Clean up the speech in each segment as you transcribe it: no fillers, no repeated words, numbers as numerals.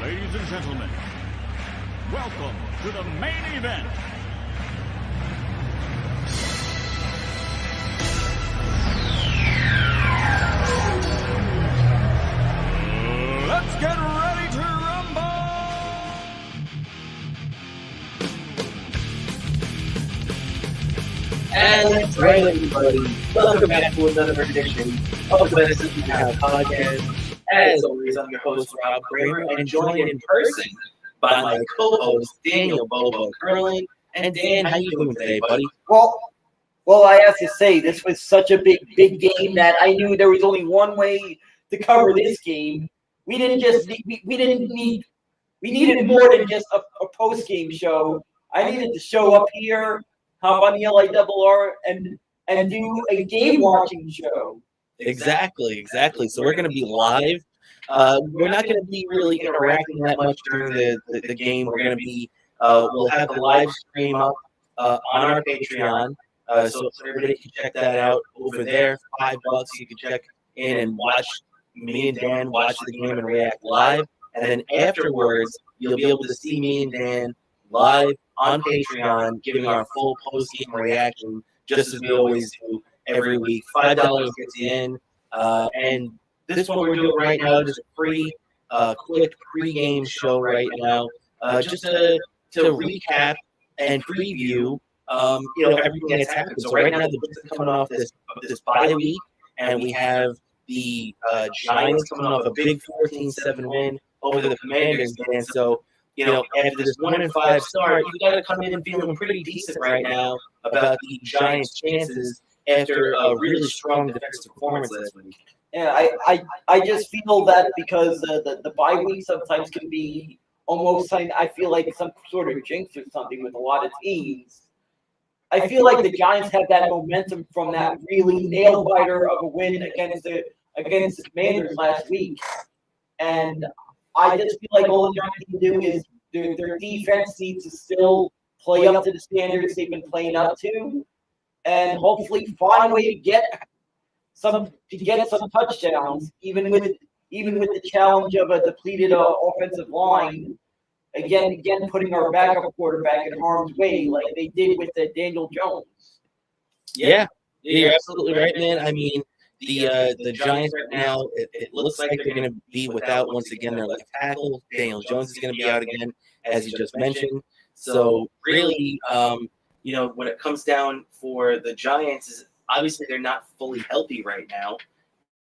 Ladies and gentlemen, welcome to the main event. Let's get ready to rumble! And that's right, everybody. Welcome back to another edition of the Medicine Podcast. As always, I'm your host, Rob Cramer, and joined in person by my co-host, Daniel Bobo Curling. And Dan, how you doing today, buddy? Well, I have to say, this was such a big game that I knew there was only one way to cover this game. We needed more than just a post-game show. I needed to show up here, hop on the LIRR, and do a game-watching show. Exactly. So we're going to be live. We're not going to be really interacting that much during the game. We're going to be, we'll have the live stream up on our Patreon. So everybody can check that out over there. $5, you can check in and watch me and Dan watch the game and react live. And then afterwards, you'll be able to see me and Dan live on Patreon, giving our full post-game reaction, just as we always do every week. $5 gets you in. And this one we're doing right now is a free, quick pregame show right now, just to recap and preview, everything that's happened. So right now, the Jets are coming off this bye week, and we have the Giants coming off a big 14-7 win over the Commanders. And so, after this 1-5 start, you got to come in feeling pretty decent right now about the Giants' chances after a really strong defensive performance last week. Yeah, I just feel that because the bye week sometimes can be almost something, I feel like some sort of jinx or something with a lot of teams. I feel like the Giants had that momentum from that really nail-biter of a win against the Commanders last week. And I just feel like all the Giants need to do is their defense needs to still play up to the standards they've been playing up to, and hopefully find a way to get some touchdowns, even with the challenge of a depleted offensive line. Again, putting our backup quarterback in harm's way, like they did with Daniel Jones. Yeah, you're absolutely right, man. I mean, the Giants right now, it looks like they're going to be without, once again, their left tackle. Daniel Jones is going to be out again, as you just mentioned. So really, when it comes down for the Giants, is obviously they're not fully healthy right now,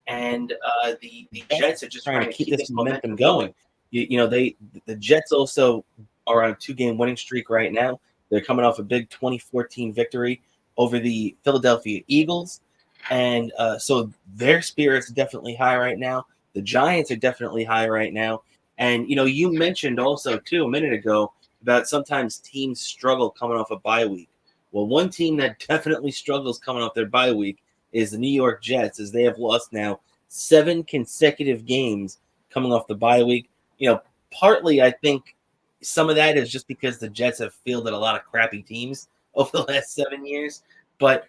and the Jets are just trying to keep this momentum going. The Jets also are on a 2-game winning streak right now. They're coming off a big 2014 victory over the Philadelphia Eagles. And so their spirits are definitely high right now. The Giants are definitely high right now. And, you mentioned also, too, a minute ago about sometimes teams struggle coming off a bye week. Well, one team that definitely struggles coming off their bye week is the New York Jets, as they have lost now 7 consecutive games coming off the bye week. Partly I think some of that is just because the Jets have fielded a lot of crappy teams over the last 7 years. But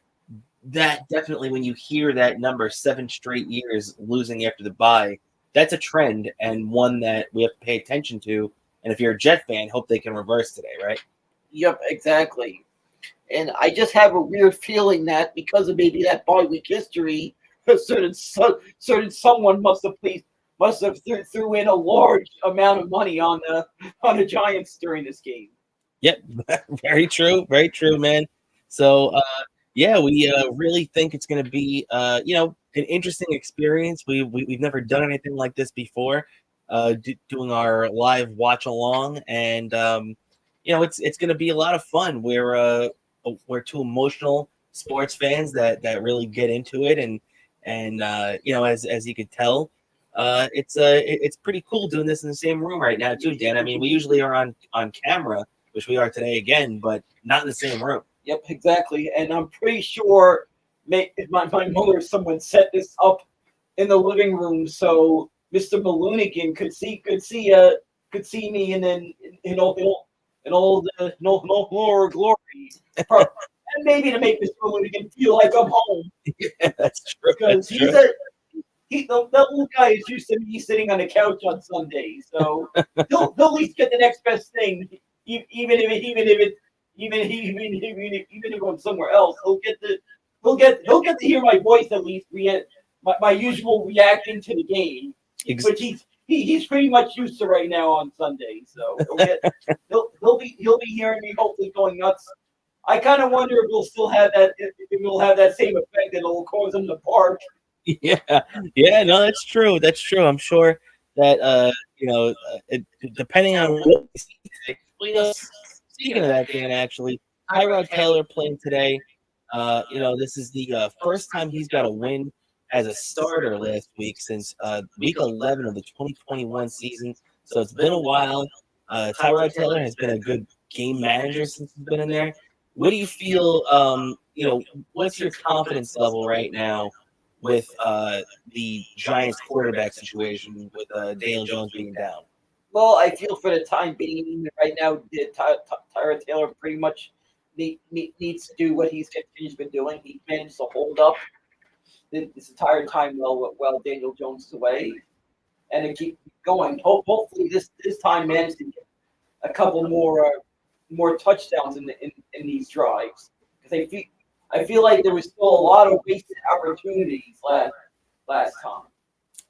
that definitely, when you hear that number, 7 straight years losing after the bye, that's a trend and one that we have to pay attention to. And if you're a Jet fan, hope they can reverse today, right? Yep, exactly. And I just have a weird feeling that because of maybe that bye week history, certain someone must have threw in a large amount of money on the Giants during this game. Yep, very true, man. So we really think it's going to be an interesting experience. We've never done anything like this before, doing our live watch along, and it's going to be a lot of fun. We're 2 emotional sports fans that really get into it, and as you could tell, it's pretty cool doing this in the same room right now too, Dan. I mean, we usually are on camera, which we are today again, but not in the same room. Yep, exactly. And I'm pretty sure my mother or someone set this up in the living room so Mr. Malunigan could see me in all glory. And maybe to make Mr. Malunigan feel like I'm home. Yeah, that's true. Because that little guy is used to me sitting on the couch on Sundays, so he'll at least get the next best thing, even if I'm somewhere else, he'll get to hear my voice at least. My usual reacting to the game, which he's pretty much used to right now on Sundays. So he'll be hearing me hopefully going nuts. I kind of wonder if we'll still have that, if we'll have that same effect that it'll cause him to bark. Yeah, no, that's true. That's true. I'm sure that depending on what we see today. Well, speaking of that, Dan, actually, Tyrod Taylor playing today. This is the first time he's got a win as a starter last week since week 11 of the 2021 season. So it's been a while. Tyrod Taylor has been a good game manager since he's been in there. What do you feel? What's your confidence level right now with the Giants quarterback situation with Daniel Jones being down? Well, I feel for the time being right now, Tyrod Taylor pretty much needs to do what he's been doing. He managed to hold up this entire time while Daniel Jones is away, and to keep going. Hopefully, this time managed to get a couple more touchdowns in these drives, because I feel like there was still a lot of wasted opportunities last time.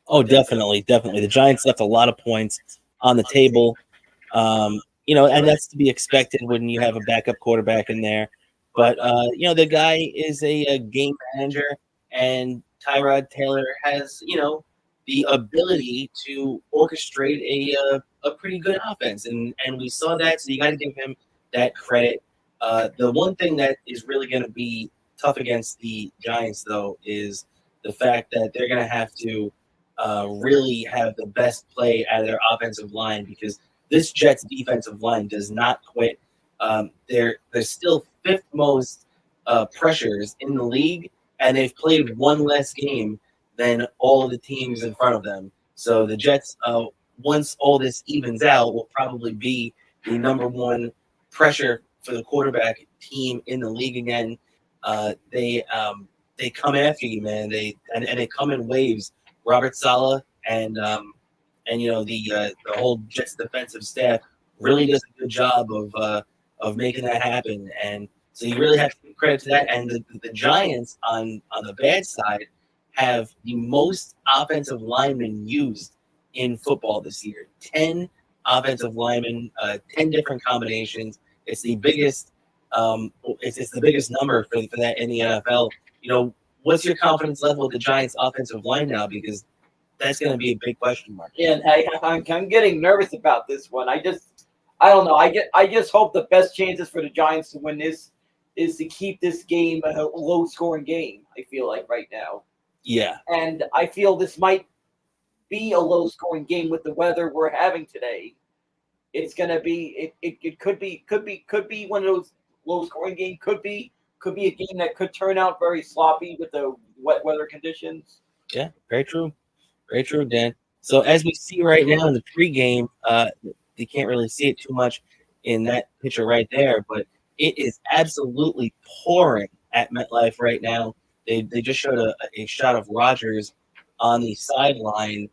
Oh, definitely. The Giants left a lot of points on the table, and that's to be expected when you have a backup quarterback in there. But the guy is a game manager, and Tyrod Taylor has the ability to orchestrate a pretty good offense, and we saw that. So you got to give him that credit. The one thing that is really going to be tough against the Giants, though, is the fact that they're going to have to really have the best play out of their offensive line, because this Jets defensive line does not quit. They're still fifth most pressures in the league, and they've played one less game than all of the teams in front of them. So the Jets, once all this evens out, will probably be the number one pressure for the quarterback team in the league again. They come after you, man. They come in waves. Robert Saleh and the whole Jets defensive staff really does a good job of making that happen. And so you really have to give credit to that. And the Giants on the bad side have the most offensive linemen used in football this year. 10 offensive linemen, 10 different combinations. It's the biggest. It's the biggest number for that in the NFL. What's your confidence level with the Giants' offensive line now? Because that's going to be a big question mark. Yeah, and I'm getting nervous about this one. I don't know. I just hope the best chances for the Giants to win this is to keep this game a low-scoring game. I feel like right now. Yeah. And I feel this might be a low-scoring game with the weather we're having today. It's gonna be. It could be one of those low-scoring games. Could be a game that could turn out very sloppy with the wet weather conditions. Yeah, very true. Very true, Dan. So as we see right now in the pregame, you can't really see it too much in that picture right there, but it is absolutely pouring at MetLife right now. They just showed a shot of Rodgers on the sideline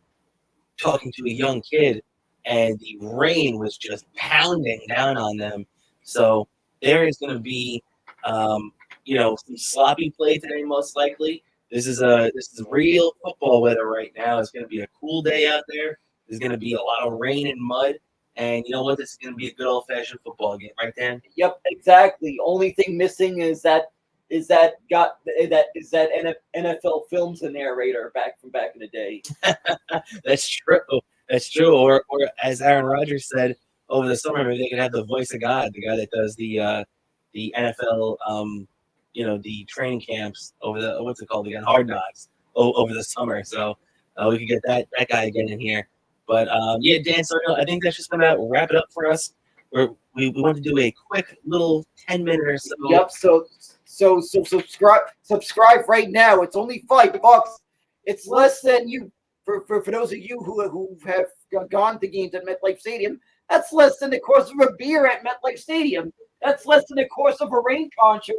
talking to a young kid, and the rain was just pounding down on them. So there is going to be, some sloppy play today, most likely. This is real football weather right now. It's going to be a cool day out there. There's going to be a lot of rain and mud, and you know what? This is going to be a good old-fashioned football game, right, Dan? Yep, exactly. Only thing missing is that NFL Films the narrator back in the day. That's true. That's true. Or as Aaron Rodgers said over the summer, maybe they could have the voice of God, the guy that does the NFL, the training camps over the what's it called again, Hard Knocks over the summer. So we could get that guy again in here. But yeah, Dan. So I think that's just gonna wrap it up for us. We want to do a quick little 10-minute or so. Yep. So subscribe right now. It's only $5. It's less than you for those of you who have gone to games at MetLife Stadium. That's less than the cost of a beer at MetLife Stadium. That's less than the cost of a rain poncho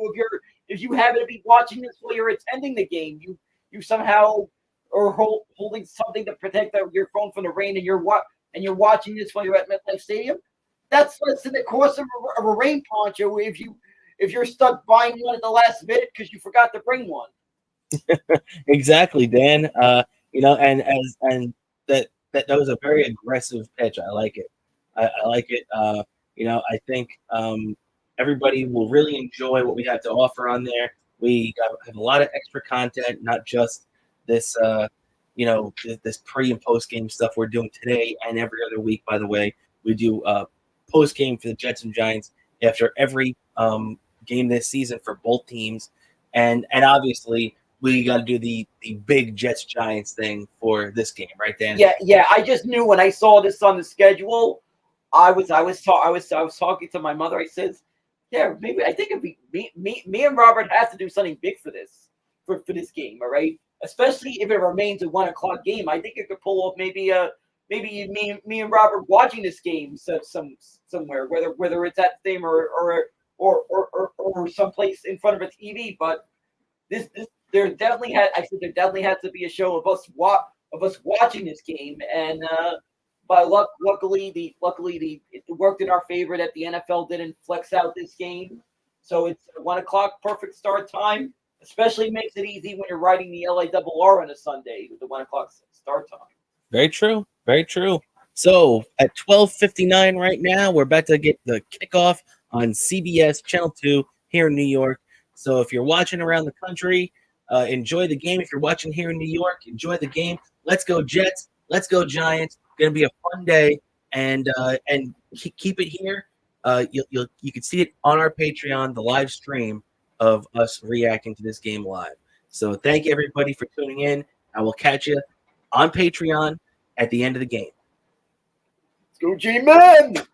if you happen to be watching this while you're attending the game. You somehow holding something to protect your phone from the rain, and you're watching this while you're at MetLife Stadium, that's less than the cost of a rain poncho if you're stuck buying one at the last minute because you forgot to bring one. Exactly, Dan. And that was a very aggressive pitch. I like it. I like it. I think everybody will really enjoy what we have to offer on there. We have a lot of extra content, not just this, this pre and post game stuff we're doing today and every other week. By the way, we do post game for the Jets and Giants after every game this season for both teams, and obviously we got to do the big Jets Giants thing for this game, right, Dan? Yeah. I just knew when I saw this on the schedule. I was talking to my mother. I said, "Yeah, maybe I think it'd be me and Robert have to do something big for this game, all right? Especially if it remains a 1 o'clock game. I think it could pull off maybe me and Robert watching this game somewhere, whether it's at the same or someplace in front of a TV. But there definitely had to be a show of us watching this game, and by luckily it worked in our favor that the NFL didn't flex out this game, so it's 1 o'clock, perfect start time. Especially makes it easy when you're riding the LIRR on a Sunday with the 1 o'clock start time. Very true. Very true. So at 12:59 right now, we're about to get the kickoff on CBS Channel 2 here in New York. So if you're watching around the country, enjoy the game. If you're watching here in New York, enjoy the game. Let's go Jets. Let's go Giants. Going to be a fun day, and keep it here. You can see it on our Patreon, the live stream of us reacting to this game live. So thank you everybody for tuning in. I will catch you on Patreon at the end of the game. Let's go G-Men!